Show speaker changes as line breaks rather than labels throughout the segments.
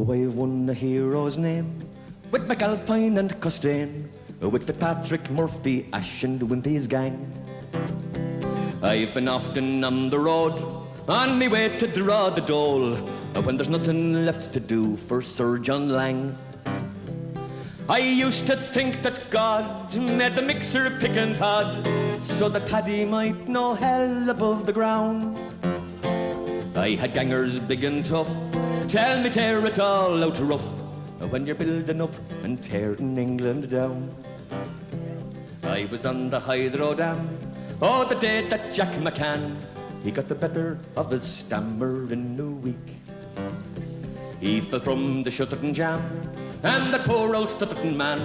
Oh, I've won a hero's name with McAlpine and Costain, with Fitzpatrick, Murphy, Ash and Wimpy's gang. I've been often on the road, on me way to draw the dole, when there's nothing left to do for Sir John Lang. I used to think that God made the mixer pick and hod, so that Paddy might know hell above the ground. I had gangers big and tough, tell me tear it all out rough, when you're building up and tearing England down. I was on the Hydro Dam, oh, the day that Jack McCann, he got the better of his stammer in a week. He fell from the Shutterton Jam, and that poor old Stutterton man,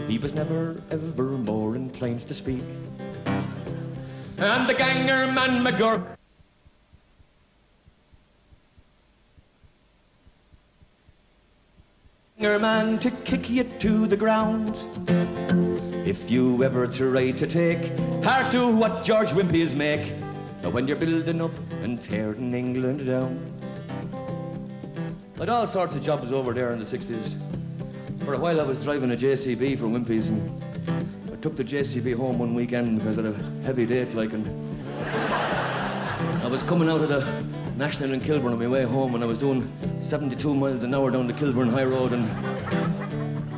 he was never ever more inclined to speak. And the ganger man McGurk, man to kick you to the ground. If you ever try to take part to what George Wimpy's make, when you're building up and tearing England down. I'd all sorts of jobs over there in the 60s. For a while I was driving a JCB for Wimpy's, and I took the JCB home one weekend because I had a heavy date, like, and I was coming out of the National in Kilburn on my way home, and I was doing 72 miles an hour down the Kilburn High Road, and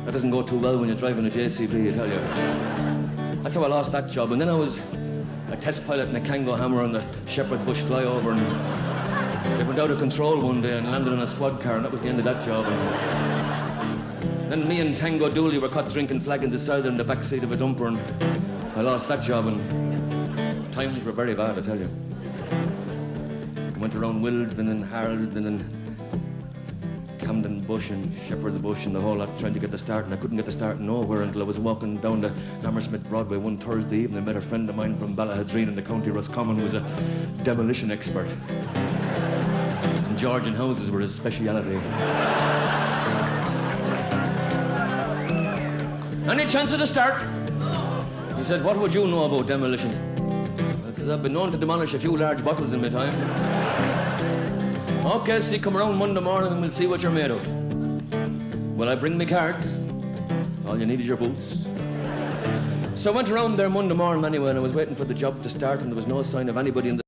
that doesn't go too well when you're driving a JCB, I tell you. That's how I lost that job. And then I was a test pilot in a Kango Hammer on the Shepherd's Bush flyover, and it went out of control one day and landed on a squad car, and that was the end of that job. And then me and Tango Dooley were caught drinking flagons of cider in the backseat of a dumper, and I lost that job, and times were very bad, I tell you. I went around Willesden and Harlesden and Camden Bush and Shepherd's Bush and the whole lot, trying to get the start, and I couldn't get the start nowhere until I was walking down the Hammersmith Broadway one Thursday evening. I met a friend of mine from Ballahadreen in the county Roscommon, who was a demolition expert. And Georgian houses were his speciality. Any chance of the start? He said, what would you know about demolition? I said, I've been known to demolish a few large bottles in my time. Okay, see, come around Monday morning and we'll see what you're made of. Well, I bring me cards. All you need is your boots. So I went around there Monday morning anyway, and I was waiting for the job to start, and there was no sign of anybody in the